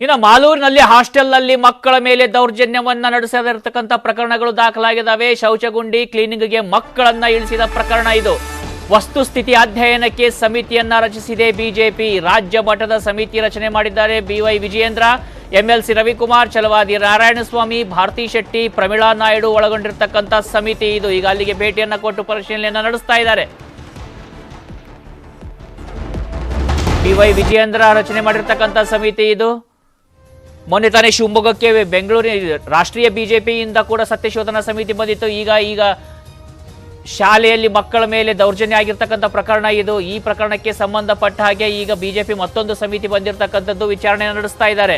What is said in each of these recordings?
ಇನ್ನು ಮಾಲೂರಿನಲ್ಲಿ ಹಾಸ್ಟೆಲ್ನಲ್ಲಿ ಮಕ್ಕಳ ಮೇಲೆ ದೌರ್ಜನ್ಯವನ್ನ ನಡೆಸಿರತಕ್ಕಂಥ ಪ್ರಕರಣಗಳು ದಾಖಲಾಗಿದ್ದಾವೆ. ಶೌಚಗುಂಡಿ ಕ್ಲೀನಿಂಗ್ಗೆ ಮಕ್ಕಳನ್ನ ಇಳಿಸಿದ ಪ್ರಕರಣ ಇದು. ವಸ್ತುಸ್ಥಿತಿ ಅಧ್ಯಯನಕ್ಕೆ ಸಮಿತಿಯನ್ನ ರಚಿಸಿದೆ ಬಿಜೆಪಿ. ರಾಜ್ಯ ಮಟ್ಟದ ಸಮಿತಿ ರಚನೆ ಮಾಡಿದ್ದಾರೆ BY ವಿಜಯೇಂದ್ರ, MLC ರವಿಕುಮಾರ್, ಛಲವಾದಿ ನಾರಾಯಣಸ್ವಾಮಿ, ಭಾರತಿ ಶೆಟ್ಟಿ, ಪ್ರಮೀಳಾ ನಾಯ್ಡು ಒಳಗೊಂಡಿರತಕ್ಕಂಥ ಸಮಿತಿ ಇದು. ಈಗ ಅಲ್ಲಿಗೆ ಭೇಟಿಯನ್ನ ಕೊಟ್ಟು ಪರಿಶೀಲನೆಯನ್ನ ನಡೆಸ್ತಾ ಇದ್ದಾರೆ. BY ವಿಜಯೇಂದ್ರ ರಚನೆ ಮಾಡಿರ್ತಕ್ಕಂಥ ಸಮಿತಿ ಇದು. ಮೊನ್ನೆ ತಾನೇ ಶಿವಮೊಗ್ಗಕ್ಕೆ ಬೆಂಗಳೂರಿನ ರಾಷ್ಟ್ರೀಯ ಬಿಜೆಪಿಯಿಂದ ಕೂಡ ಸತ್ಯಶೋಧನಾ ಸಮಿತಿ ಬಂದಿತ್ತು. ಈಗ ಶಾಲೆಯಲ್ಲಿ ಮಕ್ಕಳ ಮೇಲೆ ದೌರ್ಜನ್ಯ ಆಗಿರ್ತಕ್ಕಂಥ ಪ್ರಕರಣ ಇದು. ಈ ಪ್ರಕರಣಕ್ಕೆ ಸಂಬಂಧಪಟ್ಟ ಹಾಗೆ ಈಗ ಬಿಜೆಪಿ ಮತ್ತೊಂದು ಸಮಿತಿ ಬಂದಿರತಕ್ಕಂಥದ್ದು, ವಿಚಾರಣೆ ನಡೆಸ್ತಾ ಇದ್ದಾರೆ.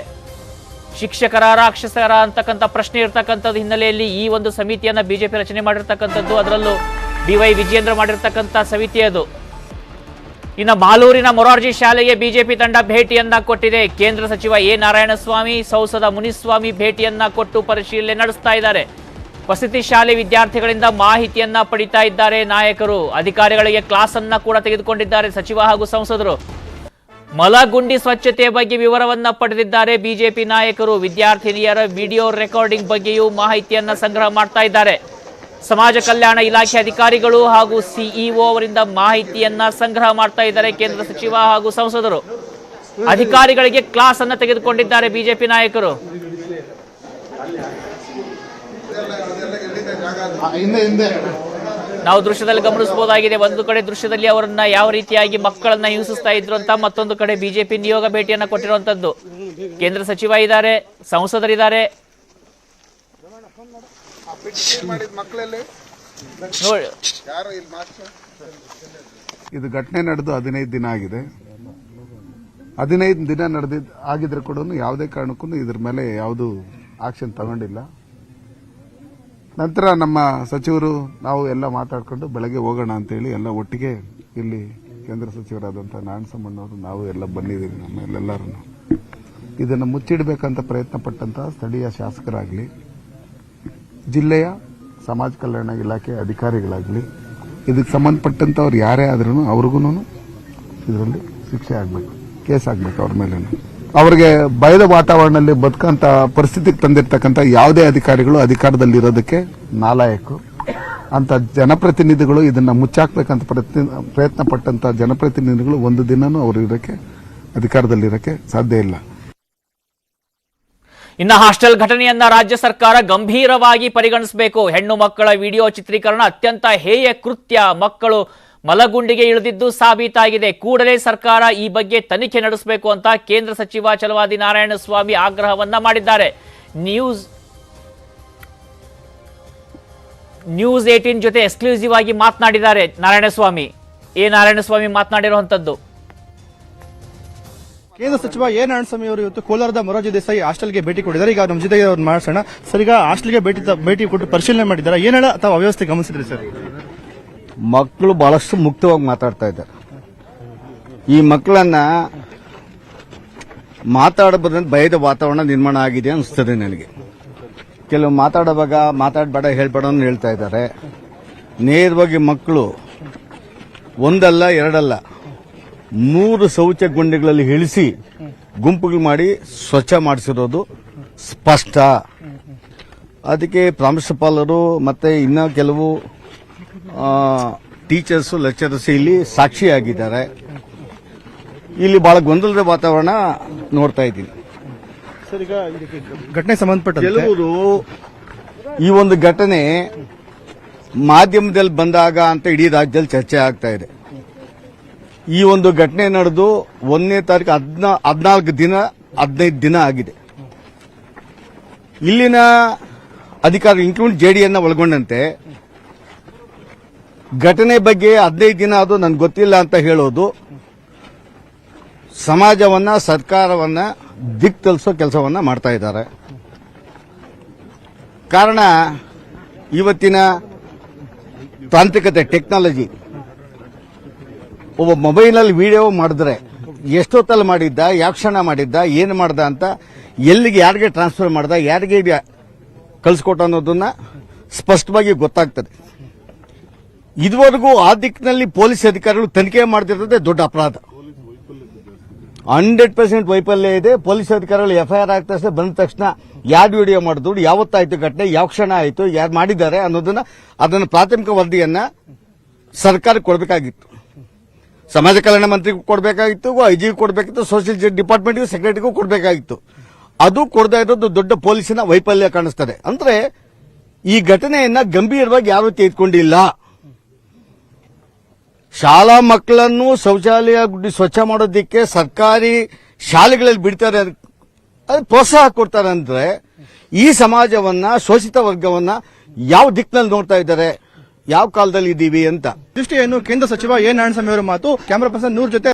ಶಿಕ್ಷಕರ ರಾಕ್ಷಸರ ಅಂತಕ್ಕಂಥ ಪ್ರಶ್ನೆ ಇರ್ತಕ್ಕಂಥದ್ದು ಹಿನ್ನೆಲೆಯಲ್ಲಿ ಈ ಒಂದು ಸಮಿತಿಯನ್ನ ಬಿಜೆಪಿ ರಚನೆ ಮಾಡಿರ್ತಕ್ಕಂಥದ್ದು. ಅದರಲ್ಲೂ BY ವಿಜಯೇಂದ್ರ ಮಾಡಿರ್ತಕ್ಕಂಥ ಸಮಿತಿ ಅದು. ಇನ್ನು ಮಾಲೂರಿನ ಮೊರಾರ್ಜಿ ಶಾಲೆಗೆ ಬಿಜೆಪಿ ತಂಡ ಭೇಟಿಯನ್ನ ಕೊಟ್ಟಿದೆ. ಕೇಂದ್ರ ಸಚಿವ A ನಾರಾಯಣಸ್ವಾಮಿ, ಸಂಸದ ಮುನಿಸ್ವಾಮಿ ಭೇಟಿಯನ್ನ ಕೊಟ್ಟು ಪರಿಶೀಲನೆ ನಡೆಸ್ತಾ ಇದ್ದಾರೆ. ವಸತಿ ಶಾಲೆ ವಿದ್ಯಾರ್ಥಿಗಳಿಂದ ಮಾಹಿತಿಯನ್ನ ಪಡಿತಾ ಇದ್ದಾರೆ ನಾಯಕರು. ಅಧಿಕಾರಿಗಳಿಗೆ ಕ್ಲಾಸ್ ಅನ್ನ ಕೂಡ ತೆಗೆದುಕೊಂಡಿದ್ದಾರೆ ಸಚಿವ ಹಾಗೂ ಸಂಸದರು. ಮಲಗುಂಡಿ ಸ್ವಚ್ಛತೆ ಬಗ್ಗೆ ವಿವರವನ್ನ ಪಡೆದಿದ್ದಾರೆ ಬಿಜೆಪಿ ನಾಯಕರು. ವಿದ್ಯಾರ್ಥಿನಿಯರ ವಿಡಿಯೋ ರೆಕಾರ್ಡಿಂಗ್ ಬಗ್ಗೆಯೂ ಮಾಹಿತಿಯನ್ನ ಸಂಗ್ರಹ ಮಾಡ್ತಾ ಇದ್ದಾರೆ. ಸಮಾಜ ಕಲ್ಯಾಣ ಇಲಾಖೆ ಅಧಿಕಾರಿಗಳು ಹಾಗೂ CEO ಅವರಿಂದ ಮಾಹಿತಿಯನ್ನ ಸಂಗ್ರಹ ಮಾಡ್ತಾ ಇದ್ದಾರೆ ಕೇಂದ್ರ ಸಚಿವ ಹಾಗೂ ಸಂಸದರು. ಅಧಿಕಾರಿಗಳಿಗೆ ಕ್ಲಾಸ್ ಅನ್ನ ತೆಗೆದುಕೊಂಡಿದ್ದಾರೆ ಬಿಜೆಪಿ ನಾಯಕರು. ನಾವು ದೃಶ್ಯದಲ್ಲಿ ಗಮನಿಸಬಹುದಾಗಿದೆ. ಒಂದು ಕಡೆ ದೃಶ್ಯದಲ್ಲಿ ಅವರನ್ನ ಯಾವ ರೀತಿಯಾಗಿ ಮಕ್ಕಳನ್ನ ಹಿಂಸಿಸ್ತಾ ಇದ್ರು ಅಂತ, ಮತ್ತೊಂದು ಕಡೆ ಬಿಜೆಪಿ ನಿಯೋಗ ಭೇಟಿಯನ್ನ ಕೊಟ್ಟಿರುವಂತದ್ದು. ಕೇಂದ್ರ ಸಚಿವ ಇದ್ದಾರೆ, ಸಂಸದರಿದ್ದಾರೆ. ಇದು ಘಟನೆ ನಡೆದು 15 ದಿನ ಆಗಿದೆ. 15 ದಿನ ಆಗಿದ್ರೆ ಕೂಡ ಯಾವುದೇ ಕಾರಣಕ್ಕೂ ಇದ್ರ ಮೇಲೆ ಯಾವುದು ಆಕ್ಷನ್ ತಗೊಂಡಿಲ್ಲ. ನಂತರ ನಮ್ಮ ಸಚಿವರು ನಾವು ಎಲ್ಲ ಮಾತಾಡ್ಕೊಂಡು ಬೆಳಗ್ಗೆ ಹೋಗೋಣ ಅಂತೇಳಿ ಎಲ್ಲ ಒಟ್ಟಿಗೆ ಇಲ್ಲಿ ಕೇಂದ್ರ ಸಚಿವರಾದಂಥ ನಾರಾಯಣಸ್ವಾಮಣ್ಣವರು ನಾವು ಎಲ್ಲ ಬಂದಿದ್ದೀವಿ. ನಮ್ಮೆಲ್ಲರೂ ಇದನ್ನು ಮುಚ್ಚಿಡಬೇಕಂತ ಪ್ರಯತ್ನ ಪಟ್ಟಂತಹ ಸ್ಥಳೀಯ ಶಾಸಕರಾಗಲಿ, ಜಿಲ್ಲೆಯ ಸಮಾಜ ಕಲ್ಯಾಣ ಇಲಾಖೆ ಅಧಿಕಾರಿಗಳಾಗಲಿ, ಇದಕ್ಕೆ ಸಂಬಂಧಪಟ್ಟಂತವ್ರು ಯಾರೇ ಆದ್ರೂ ಅವ್ರಿಗೂ ಇದರಲ್ಲಿ ಶಿಕ್ಷೆ ಆಗಬೇಕು, ಕೇಸ್ ಆಗಬೇಕು ಅವ್ರ ಮೇಲೆ. ಅವರಿಗೆ ಭಯದ ವಾತಾವರಣದಲ್ಲಿ ಬದುಕಂತ ಪರಿಸ್ಥಿತಿಗೆ ತಂದಿರತಕ್ಕಂಥ ಯಾವುದೇ ಅಧಿಕಾರಿಗಳು ಅಧಿಕಾರದಲ್ಲಿರೋದಕ್ಕೆ ನಾಲಾಯಕು ಅಂತ ಜನಪ್ರತಿನಿಧಿಗಳು ಇದನ್ನ ಮುಚ್ಚಾಕ್ಬೇಕಂತ ಪ್ರಯತ್ನ ಪಟ್ಟಂತ ಜನಪ್ರತಿನಿಧಿಗಳು ಒಂದು ದಿನನೂ ಅವರು ಇರೋಕ್ಕೆ ಅಧಿಕಾರದಲ್ಲಿರೋಕ್ಕೆ ಸಾಧ್ಯ ಇಲ್ಲ. ಇನ್ನು ಹಾಸ್ಟೆಲ್ ಘಟನೆಯನ್ನ ರಾಜ್ಯ ಸರ್ಕಾರ ಗಂಭೀರವಾಗಿ ಪರಿಗಣಿಸಬೇಕು. ಹೆಣ್ಣು ಮಕ್ಕಳ ವಿಡಿಯೋ ಚಿತ್ರೀಕರಣ ಅತ್ಯಂತ ಹೇಯ ಕೃತ್ಯ. ಮಕ್ಕಳು ಮಲಗುಂಡಿಗೆ ಇಳಿದಿದ್ದು ಸಾಬೀತಾಗಿದೆ. ಕೂಡಲೇ ಸರ್ಕಾರ ಈ ಬಗ್ಗೆ ತನಿಖೆ ನಡೆಸಬೇಕು ಅಂತ ಕೇಂದ್ರ ಸಚಿವ ಛಲವಾದಿ ನಾರಾಯಣಸ್ವಾಮಿ ಆಗ್ರಹವನ್ನ ಮಾಡಿದ್ದಾರೆ. ನ್ಯೂಸ್ 18 ಜೊತೆ ಎಕ್ಸ್ಕ್ಲೂಸಿವ್ ಆಗಿ ಮಾತನಾಡಿದ್ದಾರೆ ನಾರಾಯಣಸ್ವಾಮಿ. ನಾರಾಯಣಸ್ವಾಮಿ ಮಾತನಾಡಿರುವಂತದ್ದು. ಕೇಂದ್ರ ಸಚಿವ ನಾರಾಯಣಸ್ವಾಮಿ ಅವರು ಇವತ್ತು ಕೋಲಾರದ ಮೊರಾರ್ಜಿ ದೇಸಾಯಿ ಹಾಸ್ಟೆಲ್ಗೆ ಭೇಟಿ ಕೊಟ್ಟಿದ್ದಾರೆ. ಈಗ ನಮ್ಮ ಜೊತೆಗೆ ಅವ್ರು ಮಾಡಿಸೋಣ ಸರ್. ಈಗ ಹಾಸ್ಟೆಲ್ಗೆ ಭೇಟಿ ಕೊಟ್ಟು ಪರಿಶೀಲನೆ ಮಾಡಿದ್ದಾರೆ. ಏನೆಲ್ಲ ತಾವು ಅವ್ಯವಸ್ಥೆ ಗಮನಿಸಿದ್ರಿ ಸರ್? ಮಕ್ಕಳು ಬಹಳಷ್ಟು ಮುಕ್ತವಾಗಿ ಮಾತಾಡ್ತಾ ಇದ್ದಾರೆ. ಈ ಮಕ್ಕಳನ್ನ ಮಾತಾಡಬಾರ್ದು ಭಯದ ವಾತಾವರಣ ನಿರ್ಮಾಣ ಆಗಿದೆ ಅನಿಸ್ತದೆ ನನಗೆ. ಕೆಲವು ಮಾತಾಡುವಾಗ ಮಾತಾಡಬೇಡ ಹೇಳ್ಬೇಡ ಅಂತ ಹೇಳ್ತಾ ಇದ್ದಾರೆ. ನೇರವಾಗಿ ಮಕ್ಕಳು ಒಂದಲ್ಲ ಎರಡಲ್ಲ 3 ಶೌಚ ಗುಂಡಿಗಳಲ್ಲಿ ಇಳಿಸಿ ಗುಂಪುಗಳು ಮಾಡಿ ಸ್ವಚ್ಛ ಮಾಡಿಸಿರೋದು ಸ್ಪಷ್ಟ. ಅದಕ್ಕೆ ಪ್ರಾಂಶುಪಾಲರು ಮತ್ತೆ ಇನ್ನ ಕೆಲವು ಟೀಚರ್ಸ್ ಲೆಕ್ಚರರ್ಸ್ ಇಲ್ಲಿ ಸಾಕ್ಷಿಯಾಗಿದ್ದಾರೆ. ಇಲ್ಲಿ ಬಹಳ ಗೊಂದಲದ ವಾತಾವರಣ ನೋಡ್ತಾ ಇದ್ದೀನಿ ಸರ್. ಈಗ ಘಟನೆ ಸಂಬಂಧಪಟ್ಟ ಕೆಲವರು ಈ ಒಂದು ಘಟನೆ ಮಾಧ್ಯಮದಲ್ಲಿ ಬಂದಾಗ ಅಂತ ಇಡೀ ರಾಜ್ಯದಲ್ಲಿ ಚರ್ಚೆ ಆಗ್ತಾ ಇದೆ. ಈ ಒಂದು ಘಟನೆ ನಡೆದು 1ನೇ ತಾರೀಕು 15 ದಿನ ಆಗಿದೆ. ಇಲ್ಲಿನ ಅಧಿಕಾರಿ ಇನ್ಕ್ಲೂಡ್ JDN ಒಳಗೊಂಡಂತೆ ಘಟನೆ ಬಗ್ಗೆ 15 ದಿನ ಅದು ನನಗೆ ಗೊತ್ತಿಲ್ಲ ಅಂತ ಹೇಳೋದು ಸಮಾಜವನ್ನ ಸರ್ಕಾರವನ್ನ ದಿಕ್ ತಲಿಸೋ ಕೆಲಸವನ್ನ ಮಾಡ್ತಾ ಇದ್ದಾರೆ. ಕಾರಣ ಇವತ್ತಿನ ತಾಂತ್ರಿಕತೆ ಟೆಕ್ನಾಲಜಿ. ಒಬ್ಬ ಮೊಬೈಲ್ನಲ್ಲಿ ವಿಡಿಯೋ ಮಾಡಿದ್ರೆ ಎಷ್ಟೊತ್ತಲ್ಲಿ ಮಾಡಿದ್ದ, ಯಾವ ಕ್ಷಣ ಮಾಡಿದ್ದ, ಏನು ಮಾಡ್ದ ಅಂತ, ಎಲ್ಲಿಗೆ ಯಾರಿಗೆ ಟ್ರಾನ್ಸ್ಫರ್ ಮಾಡ್ದ, ಯಾರಿಗೆ ಕಳಿಸ್ಕೊಟ್ಟ ಅನ್ನೋದನ್ನ ಸ್ಪಷ್ಟವಾಗಿ ಗೊತ್ತಾಗ್ತದೆ. ಇದುವರೆಗೂ ಆ ದಿಕ್ಕಿನಲ್ಲಿ ಪೊಲೀಸ್ ಅಧಿಕಾರಿಗಳು ತನಿಖೆ ಮಾಡ್ತಿರೋದೇ ದೊಡ್ಡ ಅಪರಾಧ. 100% ವೈಫಲ್ಯ ಇದೆ. ಪೊಲೀಸ್ ಅಧಿಕಾರಿಗಳು ಎಫ್ಐಆರ್ ಆದ ತಕ್ಷಣ ಬಂದ ತಕ್ಷಣ ಯಾರು ವಿಡಿಯೋ ಮಾಡಿದ್ರು, ಯಾವತ್ತಾಯ್ತು ಘಟನೆ, ಯಾವ ಕ್ಷಣ ಆಯ್ತು, ಯಾರು ಮಾಡಿದ್ದಾರೆ ಅದನ್ನ ಪ್ರಾಥಮಿಕ ವರದಿಯನ್ನ ಸರ್ಕಾರಕ್ಕೆ ಕೊಡಬೇಕಾಗಿತ್ತು. ಸಮಾಜ ಕಲ್ಯಾಣ ಮಂತ್ರಿಗೂ ಕೊಡಬೇಕಾಗಿತ್ತು, ಐಜಿಗೂ ಕೊಡಬೇಕಿತ್ತು, ಸೋಷಿಯಲ್ ಡಿಪಾರ್ಟ್ಮೆಂಟ್ಗೂ ಸೆಕ್ರೆಟರಿಗೂ ಕೊಡಬೇಕಾಗಿತ್ತು. ಅದು ಕೊಡದೇ ಇರೋದು ದೊಡ್ಡ ಪೊಲೀಸಿನ ವೈಫಲ್ಯ ಕಾಣಿಸ್ತದೆ. ಅಂದ್ರೆ ಈ ಘಟನೆಯನ್ನ ಗಂಭೀರವಾಗಿ ಯಾರು ತೆಗೆದುಕೊಂಡಿಲ್ಲ. ಶಾಲಾ ಮಕ್ಕಳನ್ನು ಶೌಚಾಲಯ ಸ್ವಚ್ಛ ಮಾಡೋದಕ್ಕೆ ಸರ್ಕಾರಿ ಶಾಲೆಗಳಲ್ಲಿ ಬಿಡ್ತಾರೆ, ಅದು ಪ್ರೋತ್ಸಾಹ ಕೊಡ್ತಾರೆ. ಅಂದ್ರೆ ಈ ಸಮಾಜವನ್ನ, ಶೋಷಿತ ವರ್ಗವನ್ನ ಯಾವ ದಿಕ್ಕಿನಲ್ಲಿ ನೋಡ್ತಾ ಇದ್ದಾರೆ, ಯಾವ ಕಾಲದಲ್ಲಿ ಇದ್ದೀವಿ ಅಂತ. ದೃಷ್ಟಿಯನ್ನು ಕೇಂದ್ರ ಸಚಿವ ಎ ನಾರಾಯಣಸ್ವಾಮಿ ಅವರ ಮಾತು. ಕ್ಯಾಮರಾ ಪರ್ಸನ್ ನೂರ್ ಜೊತೆ